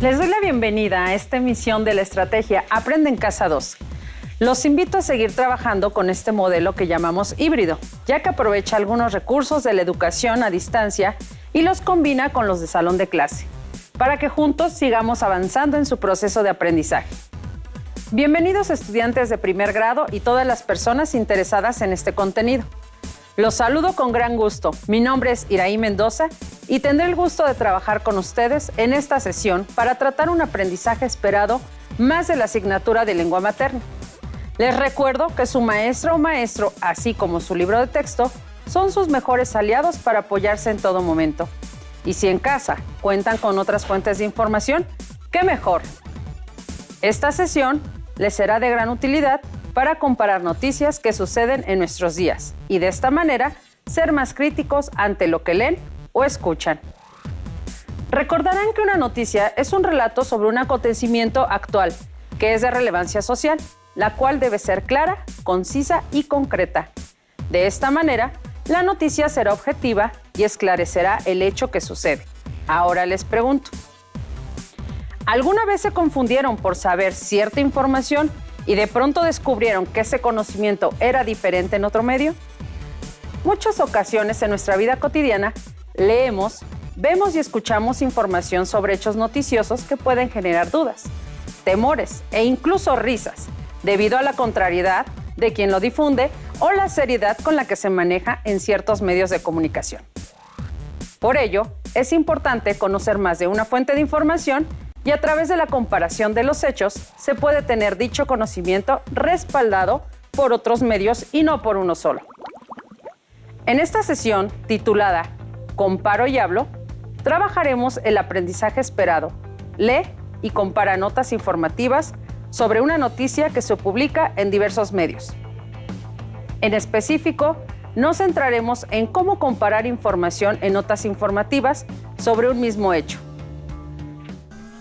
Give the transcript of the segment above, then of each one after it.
Les doy la bienvenida a esta emisión de la estrategia Aprende en Casa 2. Los invito a seguir trabajando con este modelo que llamamos híbrido, ya que aprovecha algunos recursos de la educación a distancia y los combina con los de salón de clase, para que juntos sigamos avanzando en su proceso de aprendizaje. Bienvenidos estudiantes de primer grado y todas las personas interesadas en este contenido. Los saludo con gran gusto. Mi nombre es Iraí Mendoza y tendré el gusto de trabajar con ustedes en esta sesión para tratar un aprendizaje esperado más de la asignatura de lengua materna. Les recuerdo que su maestra o maestro, así como su libro de texto, son sus mejores aliados para apoyarse en todo momento. Y si en casa cuentan con otras fuentes de información, ¡qué mejor! Esta sesión les será de gran utilidad para comparar noticias que suceden en nuestros días y de esta manera ser más críticos ante lo que leen o escuchan. Recordarán que una noticia es un relato sobre un acontecimiento actual que es de relevancia social, la cual debe ser clara, concisa y concreta. De esta manera, la noticia será objetiva y esclarecerá el hecho que sucede. Ahora les pregunto, ¿alguna vez se confundieron por saber cierta información y de pronto descubrieron que ese conocimiento era diferente en otro medio? Muchas ocasiones en nuestra vida cotidiana leemos, vemos y escuchamos información sobre hechos noticiosos que pueden generar dudas, temores e incluso risas, debido a la contrariedad de quien lo difunde o la seriedad con la que se maneja en ciertos medios de comunicación. Por ello, es importante conocer más de una fuente de información y a través de la comparación de los hechos se puede tener dicho conocimiento respaldado por otros medios y no por uno solo. En esta sesión, titulada Comparo y hablo, trabajaremos el aprendizaje esperado. Lee y compara notas informativas sobre una noticia que se publica en diversos medios. En específico, nos centraremos en cómo comparar información en notas informativas sobre un mismo hecho.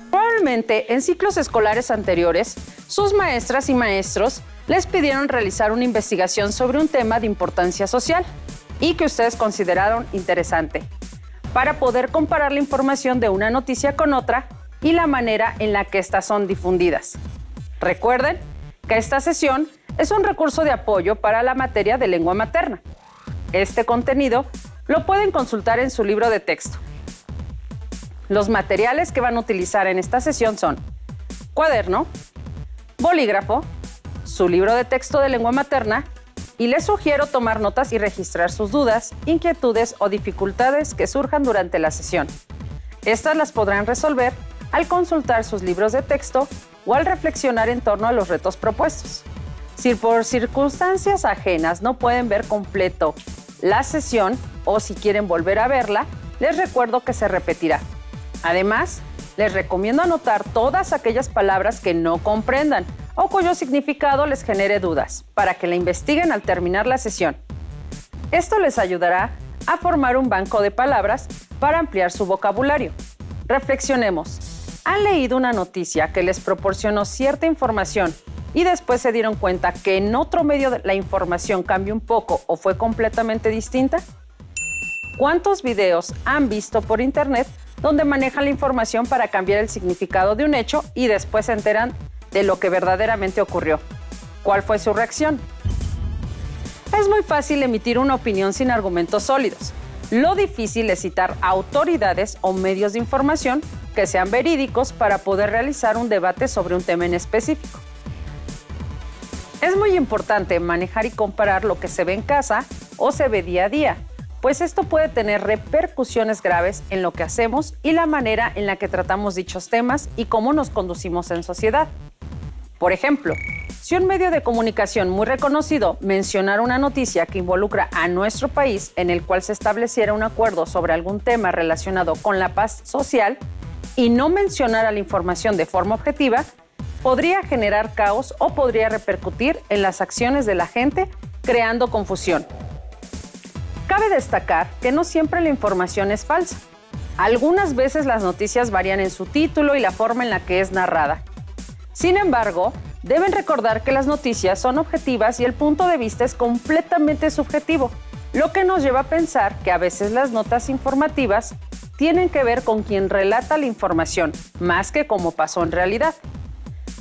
Probablemente en ciclos escolares anteriores, sus maestras y maestros les pidieron realizar una investigación sobre un tema de importancia social y que ustedes consideraron interesante, para poder comparar la información de una noticia con otra y la manera en la que estas son difundidas. Recuerden que esta sesión es un recurso de apoyo para la materia de lengua materna. Este contenido lo pueden consultar en su libro de texto. Los materiales que van a utilizar en esta sesión son cuaderno, bolígrafo, su libro de texto de lengua materna y les sugiero tomar notas y registrar sus dudas, inquietudes o dificultades que surjan durante la sesión. Estas las podrán resolver al consultar sus libros de texto o al reflexionar en torno a los retos propuestos. Si por circunstancias ajenas no pueden ver completo la sesión o si quieren volver a verla, les recuerdo que se repetirá. Además, les recomiendo anotar todas aquellas palabras que no comprendan o cuyo significado les genere dudas, para que la investiguen al terminar la sesión. Esto les ayudará a formar un banco de palabras para ampliar su vocabulario. Reflexionemos. ¿Han leído una noticia que les proporcionó cierta información y después se dieron cuenta que en otro medio la información cambió un poco o fue completamente distinta? ¿Cuántos videos han visto por internet donde manejan la información para cambiar el significado de un hecho y después se enteran de lo que verdaderamente ocurrió? ¿Cuál fue su reacción? Es muy fácil emitir una opinión sin argumentos sólidos. Lo difícil es citar autoridades o medios de información que sean verídicos para poder realizar un debate sobre un tema en específico. Es muy importante manejar y comparar lo que se ve en casa o se ve día a día, pues esto puede tener repercusiones graves en lo que hacemos y la manera en la que tratamos dichos temas y cómo nos conducimos en sociedad. Por ejemplo, si un medio de comunicación muy reconocido mencionara una noticia que involucra a nuestro país en el cual se estableciera un acuerdo sobre algún tema relacionado con la paz social y no mencionara la información de forma objetiva, podría generar caos o podría repercutir en las acciones de la gente, creando confusión. Cabe destacar que no siempre la información es falsa. Algunas veces las noticias varían en su título y la forma en la que es narrada. Sin embargo, deben recordar que las noticias son objetivas y el punto de vista es completamente subjetivo, lo que nos lleva a pensar que a veces las notas informativas tienen que ver con quien relata la información, más que cómo pasó en realidad.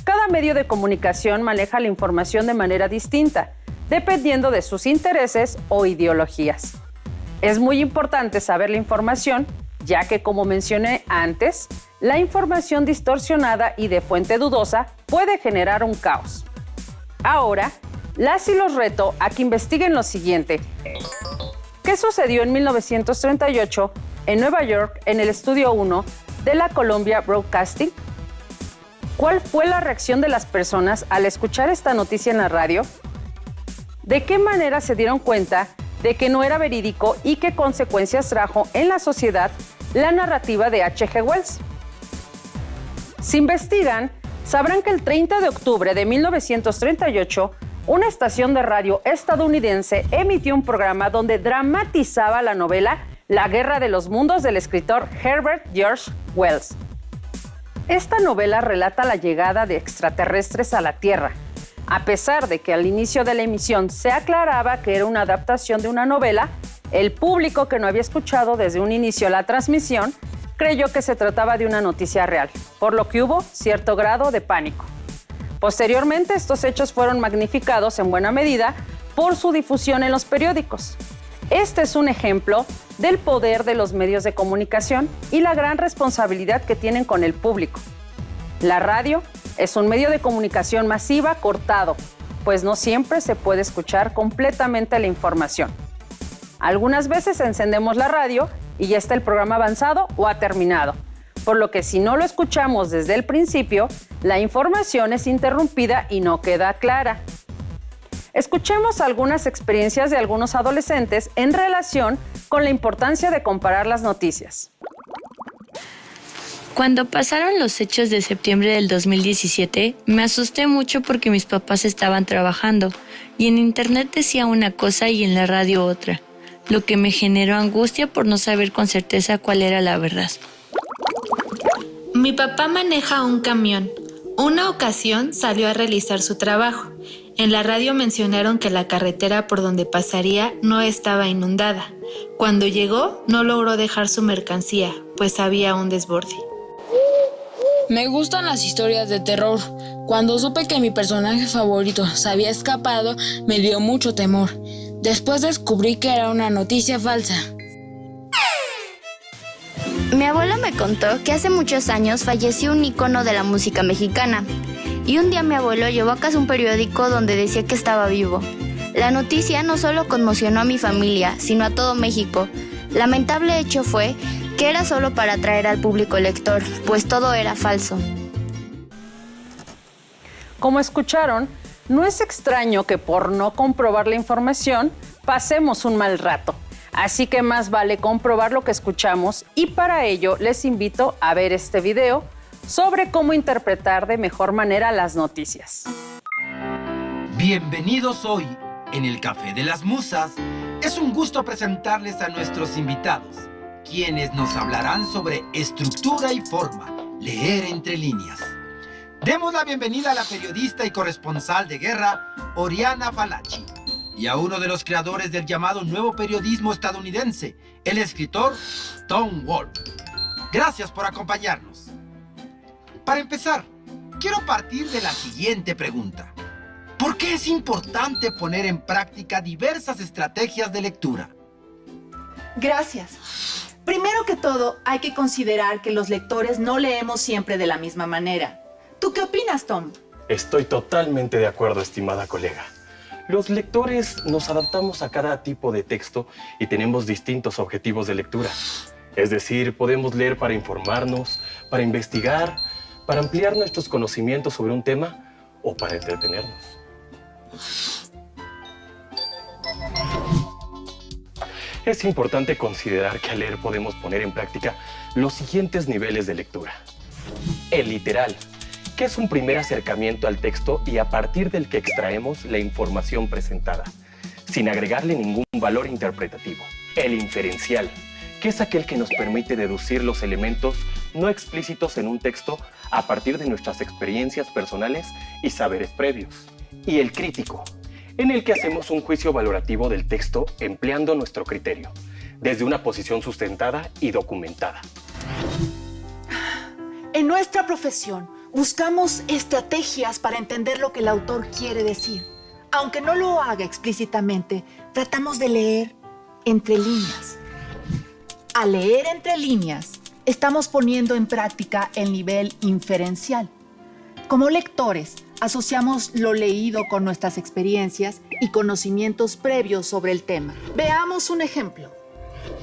Cada medio de comunicación maneja la información de manera distinta, dependiendo de sus intereses o ideologías. Es muy importante saber la información, ya que, como mencioné antes, la información distorsionada y de fuente dudosa puede generar un caos. Ahora, las y los reto a que investiguen lo siguiente. ¿Qué sucedió en 1938 en Nueva York en el Estudio 1 de la Columbia Broadcasting? ¿Cuál fue la reacción de las personas al escuchar esta noticia en la radio? ¿De qué manera se dieron cuenta de que no era verídico y qué consecuencias trajo en la sociedad la narrativa de H.G. Wells? Si investigan, sabrán que el 30 de octubre de 1938, una estación de radio estadounidense emitió un programa donde dramatizaba la novela La Guerra de los Mundos del escritor Herbert George Wells. Esta novela relata la llegada de extraterrestres a la Tierra. A pesar de que al inicio de la emisión se aclaraba que era una adaptación de una novela, el público que no había escuchado desde un inicio la transmisión creyó que se trataba de una noticia real, por lo que hubo cierto grado de pánico. Posteriormente, estos hechos fueron magnificados en buena medida por su difusión en los periódicos. Este es un ejemplo del poder de los medios de comunicación y la gran responsabilidad que tienen con el público. La radio es un medio de comunicación masiva cortado, pues no siempre se puede escuchar completamente la información. Algunas veces encendemos la radio y ya está el programa avanzado o ha terminado, por lo que si no lo escuchamos desde el principio, la información es interrumpida y no queda clara. Escuchemos algunas experiencias de algunos adolescentes en relación con la importancia de comparar las noticias. Cuando pasaron los hechos de septiembre del 2017, me asusté mucho porque mis papás estaban trabajando y en internet decía una cosa y en la radio otra, lo que me generó angustia por no saber con certeza cuál era la verdad. Mi papá maneja un camión. Una ocasión salió a realizar su trabajo. En la radio mencionaron que la carretera por donde pasaría no estaba inundada. Cuando llegó, no logró dejar su mercancía, pues había un desborde. Me gustan las historias de terror. Cuando supe que mi personaje favorito se había escapado, me dio mucho temor. Después descubrí que era una noticia falsa. Mi abuela me contó que hace muchos años falleció un ícono de la música mexicana. Y un día mi abuelo llevó a casa un periódico donde decía que estaba vivo. La noticia no solo conmocionó a mi familia, sino a todo México. Lamentable hecho fue que era solo para atraer al público lector, pues todo era falso. Como escucharon, no es extraño que por no comprobar la información pasemos un mal rato. Así que más vale comprobar lo que escuchamos y para ello les invito a ver este video sobre cómo interpretar de mejor manera las noticias. Bienvenidos hoy en el Café de las Musas. Es un gusto presentarles a nuestros invitados, quienes nos hablarán sobre estructura y forma, leer entre líneas. Demos la bienvenida a la periodista y corresponsal de guerra, Oriana Fallaci, y a uno de los creadores del llamado nuevo periodismo estadounidense, el escritor Tom Wolfe. Gracias por acompañarnos. Para empezar, quiero partir de la siguiente pregunta. ¿Por qué es importante poner en práctica diversas estrategias de lectura? Gracias. Primero que todo, hay que considerar que los lectores no leemos siempre de la misma manera. ¿Tú qué opinas, Tom? Estoy totalmente de acuerdo, estimada colega. Los lectores nos adaptamos a cada tipo de texto y tenemos distintos objetivos de lectura. Es decir, podemos leer para informarnos, para investigar, para ampliar nuestros conocimientos sobre un tema o para entretenernos. Es importante considerar que al leer podemos poner en práctica los siguientes niveles de lectura. El literal, que es un primer acercamiento al texto y a partir del que extraemos la información presentada, sin agregarle ningún valor interpretativo. El inferencial, que es aquel que nos permite deducir los elementos no explícitos en un texto a partir de nuestras experiencias personales y saberes previos. Y el crítico, en el que hacemos un juicio valorativo del texto empleando nuestro criterio, desde una posición sustentada y documentada. En nuestra profesión, buscamos estrategias para entender lo que el autor quiere decir. Aunque no lo haga explícitamente, tratamos de leer entre líneas. Al leer entre líneas, estamos poniendo en práctica el nivel inferencial. Como lectores, asociamos lo leído con nuestras experiencias y conocimientos previos sobre el tema. Veamos un ejemplo.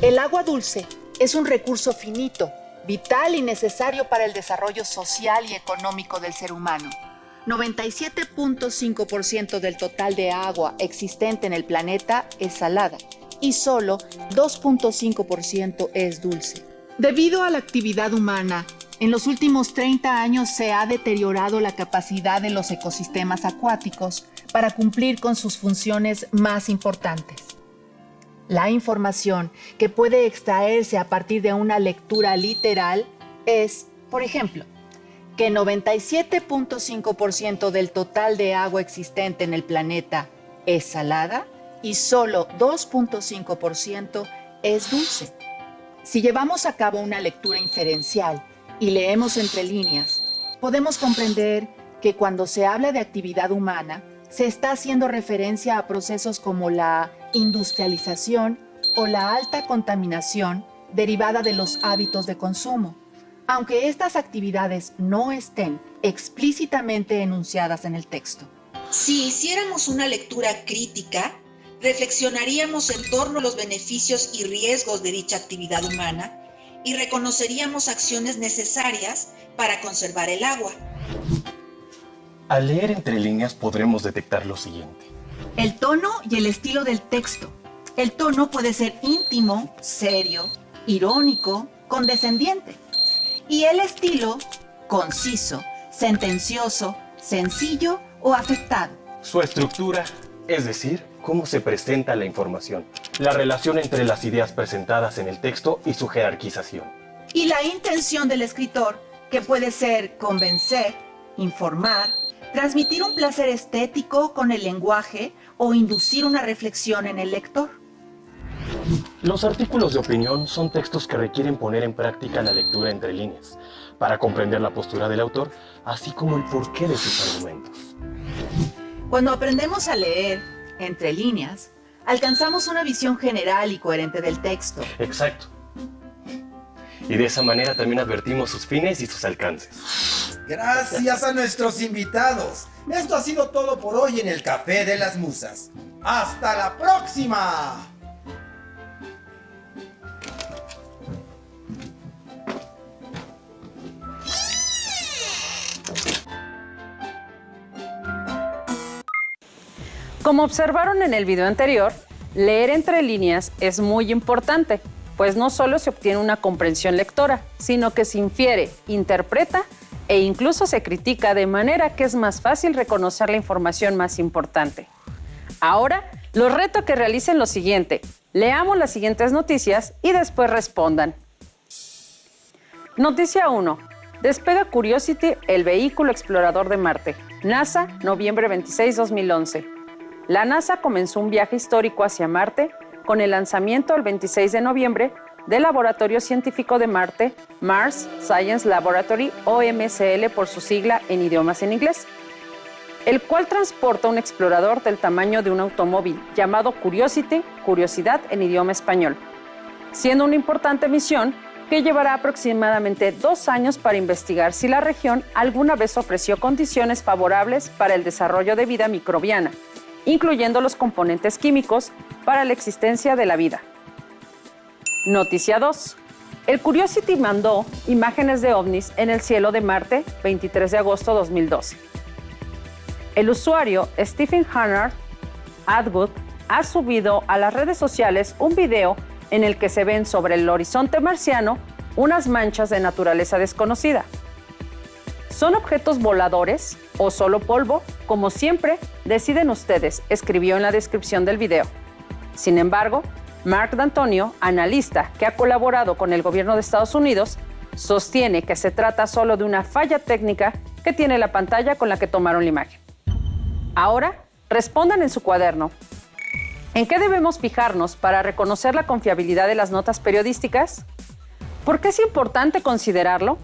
El agua dulce es un recurso finito, vital y necesario para el desarrollo social y económico del ser humano. 97.5% del total de agua existente en el planeta es salada y solo 2.5% es dulce. Debido a la actividad humana, en los últimos 30 años se ha deteriorado la capacidad de los ecosistemas acuáticos para cumplir con sus funciones más importantes. La información que puede extraerse a partir de una lectura literal es, por ejemplo, que 97.5% del total de agua existente en el planeta es salada y solo 2.5% es dulce. Si llevamos a cabo una lectura inferencial y leemos entre líneas, podemos comprender que cuando se habla de actividad humana, se está haciendo referencia a procesos como la industrialización o la alta contaminación derivada de los hábitos de consumo, aunque estas actividades no estén explícitamente enunciadas en el texto. Si hiciéramos una lectura crítica, reflexionaríamos en torno a los beneficios y riesgos de dicha actividad humana y reconoceríamos acciones necesarias para conservar el agua. Al leer entre líneas podremos detectar lo siguiente. El tono y el estilo del texto. El tono puede ser íntimo, serio, irónico, condescendiente. Y el estilo, conciso, sentencioso, sencillo o afectado. Su estructura, es decir, cómo se presenta la información, la relación entre las ideas presentadas en el texto y su jerarquización. Y la intención del escritor, que puede ser convencer, informar, transmitir un placer estético con el lenguaje o inducir una reflexión en el lector. Los artículos de opinión son textos que requieren poner en práctica la lectura entre líneas, para comprender la postura del autor, así como el porqué de sus argumentos. Cuando aprendemos a leer entre líneas, alcanzamos una visión general y coherente del texto. Exacto. Y de esa manera también advertimos sus fines y sus alcances. Gracias a nuestros invitados. Esto ha sido todo por hoy en el Café de las Musas. ¡Hasta la próxima! Como observaron en el video anterior, leer entre líneas es muy importante, pues no solo se obtiene una comprensión lectora, sino que se infiere, interpreta e incluso se critica de manera que es más fácil reconocer la información más importante. Ahora, los reto a que realicen lo siguiente. Leamos las siguientes noticias y después respondan. Noticia 1. Despega Curiosity, el vehículo explorador de Marte. NASA, noviembre 26, 2011. La NASA comenzó un viaje histórico hacia Marte con el lanzamiento el 26 de noviembre del Laboratorio Científico de Marte, Mars Science Laboratory, o MSL por su sigla en idiomas en inglés, el cual transporta un explorador del tamaño de un automóvil llamado Curiosity, curiosidad en idioma español, siendo una importante misión que llevará aproximadamente 2 años para investigar si la región alguna vez ofreció condiciones favorables para el desarrollo de vida microbiana, incluyendo los componentes químicos para la existencia de la vida. Noticia 2. El Curiosity mandó imágenes de ovnis en el cielo de Marte, 23 de agosto de 2012. El usuario Stephen Hannard Atwood ha subido a las redes sociales un video en el que se ven sobre el horizonte marciano unas manchas de naturaleza desconocida. ¿Son objetos voladores o solo polvo? Como siempre, deciden ustedes, escribió en la descripción del video. Sin embargo, Mark D'Antonio, analista que ha colaborado con el gobierno de Estados Unidos, sostiene que se trata solo de una falla técnica que tiene la pantalla con la que tomaron la imagen. Ahora, respondan en su cuaderno. ¿En qué debemos fijarnos para reconocer la confiabilidad de las notas periodísticas? ¿Por qué es importante considerarlo?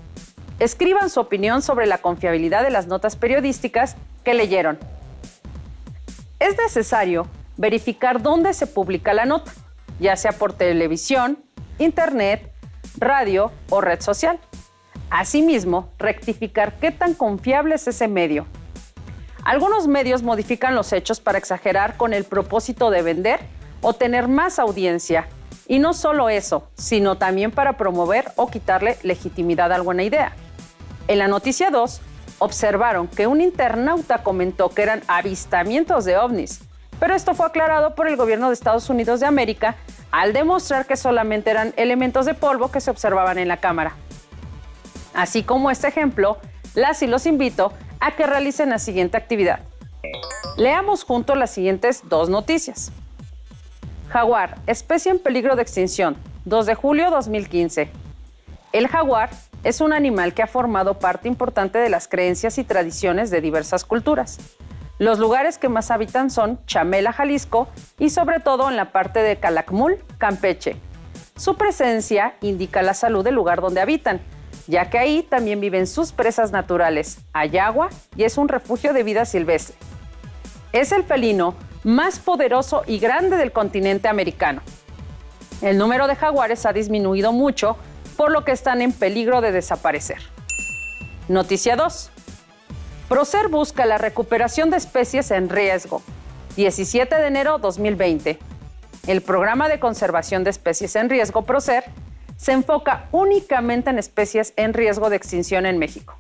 Escriban su opinión sobre la confiabilidad de las notas periodísticas que leyeron. Es necesario verificar dónde se publica la nota, ya sea por televisión, internet, radio o red social. Asimismo, rectificar qué tan confiable es ese medio. Algunos medios modifican los hechos para exagerar con el propósito de vender o tener más audiencia. Y no solo eso, sino también para promover o quitarle legitimidad a alguna idea. En la noticia 2, observaron que un internauta comentó que eran avistamientos de ovnis, pero esto fue aclarado por el gobierno de Estados Unidos de América al demostrar que solamente eran elementos de polvo que se observaban en la cámara. Así como este ejemplo, las y los invito a que realicen la siguiente actividad. Leamos juntos las siguientes 2 noticias. Jaguar, especie en peligro de extinción, 2 de julio 2015. El jaguar es un animal que ha formado parte importante de las creencias y tradiciones de diversas culturas. Los lugares que más habitan son Chamela, Jalisco, y sobre todo en la parte de Calakmul, Campeche. Su presencia indica la salud del lugar donde habitan, ya que ahí también viven sus presas naturales, hay agua y es un refugio de vida silvestre. Es el felino más poderoso y grande del continente americano. El número de jaguares ha disminuido mucho, por lo que están en peligro de desaparecer. Noticia 2. Procer busca la recuperación de especies en riesgo. 17 de enero 2020. El Programa de Conservación de Especies en Riesgo, Procer, se enfoca únicamente en especies en riesgo de extinción en México.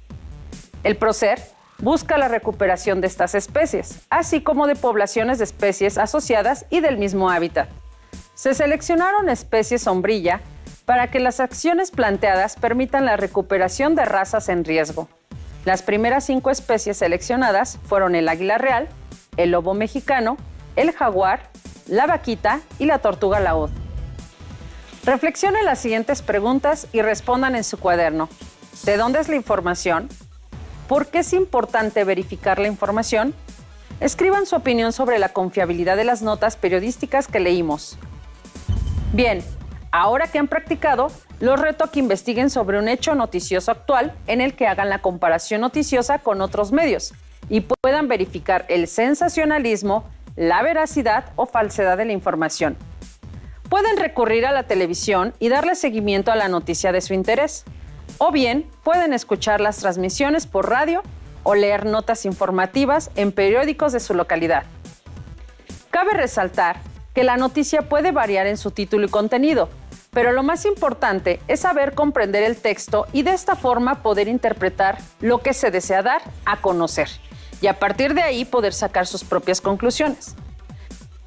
El Procer busca la recuperación de estas especies, así como de poblaciones de especies asociadas y del mismo hábitat. Se seleccionaron especies sombrilla para que las acciones planteadas permitan la recuperación de razas en riesgo. Las primeras 5 especies seleccionadas fueron el águila real, el lobo mexicano, el jaguar, la vaquita y la tortuga laúd. Reflexionen las siguientes preguntas y respondan en su cuaderno. ¿De dónde es la información? ¿Por qué es importante verificar la información? Escriban su opinión sobre la confiabilidad de las notas periodísticas que leímos. Bien, ahora que han practicado, los reto a que investiguen sobre un hecho noticioso actual en el que hagan la comparación noticiosa con otros medios y puedan verificar el sensacionalismo, la veracidad o falsedad de la información. Pueden recurrir a la televisión y darle seguimiento a la noticia de su interés. O bien, pueden escuchar las transmisiones por radio o leer notas informativas en periódicos de su localidad. Cabe resaltar que la noticia puede variar en su título y contenido, pero lo más importante es saber comprender el texto y de esta forma poder interpretar lo que se desea dar a conocer y a partir de ahí poder sacar sus propias conclusiones.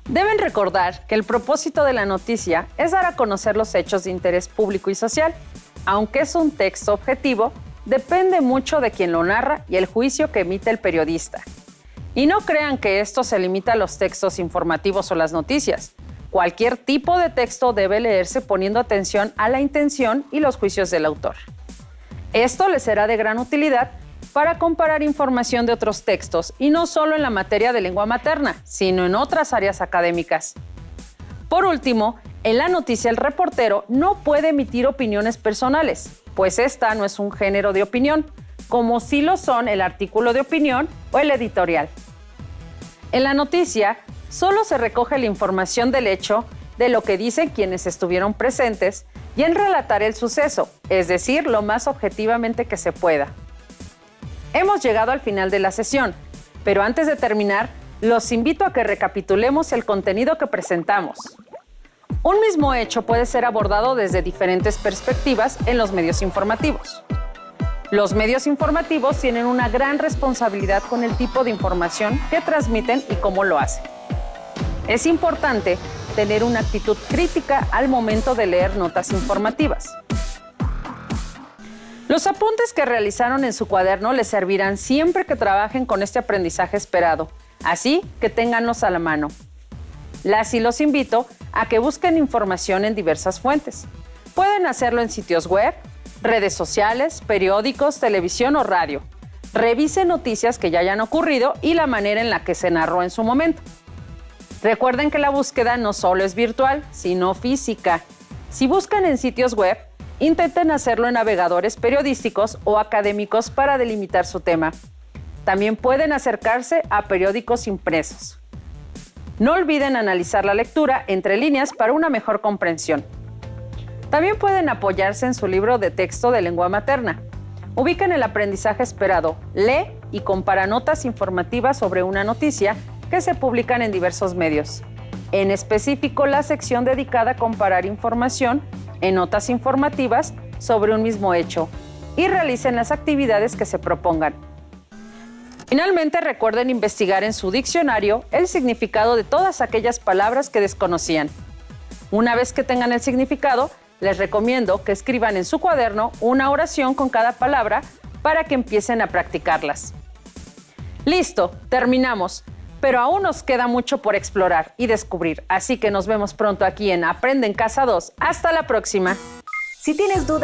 Deben recordar que el propósito de la noticia es dar a conocer los hechos de interés público y social. Aunque es un texto objetivo, depende mucho de quien lo narra y el juicio que emite el periodista. Y no crean que esto se limita a los textos informativos o las noticias. Cualquier tipo de texto debe leerse poniendo atención a la intención y los juicios del autor. Esto les será de gran utilidad para comparar información de otros textos y no solo en la materia de lengua materna, sino en otras áreas académicas. Por último, en la noticia el reportero no puede emitir opiniones personales, pues esta no es un género de opinión, como sí lo son el artículo de opinión o el editorial. En la noticia, solo se recoge la información del hecho, de lo que dicen quienes estuvieron presentes y en relatar el suceso, es decir, lo más objetivamente que se pueda. Hemos llegado al final de la sesión, pero antes de terminar, los invito a que recapitulemos el contenido que presentamos. Un mismo hecho puede ser abordado desde diferentes perspectivas en los medios informativos. Los medios informativos tienen una gran responsabilidad con el tipo de información que transmiten y cómo lo hacen. Es importante tener una actitud crítica al momento de leer notas informativas. Los apuntes que realizaron en su cuaderno les servirán siempre que trabajen con este aprendizaje esperado, así que ténganlos a la mano. Las y los invito a que busquen información en diversas fuentes. Pueden hacerlo en sitios web, redes sociales, periódicos, televisión o radio. Revisen noticias que ya hayan ocurrido y la manera en la que se narró en su momento. Recuerden que la búsqueda no solo es virtual, sino física. Si buscan en sitios web, intenten hacerlo en navegadores periodísticos o académicos para delimitar su tema. También pueden acercarse a periódicos impresos. No olviden analizar la lectura entre líneas para una mejor comprensión. También pueden apoyarse en su libro de texto de lengua materna. Ubiquen el aprendizaje esperado, lee y compara notas informativas sobre una noticia que se publican en diversos medios. En específico, la sección dedicada a comparar información en notas informativas sobre un mismo hecho y realicen las actividades que se propongan. Finalmente, recuerden investigar en su diccionario el significado de todas aquellas palabras que desconocían. Una vez que tengan el significado, les recomiendo que escriban en su cuaderno una oración con cada palabra para que empiecen a practicarlas. Listo, terminamos, pero aún nos queda mucho por explorar y descubrir, así que nos vemos pronto aquí en Aprende en Casa 2. ¡Hasta la próxima! Si tienes dudas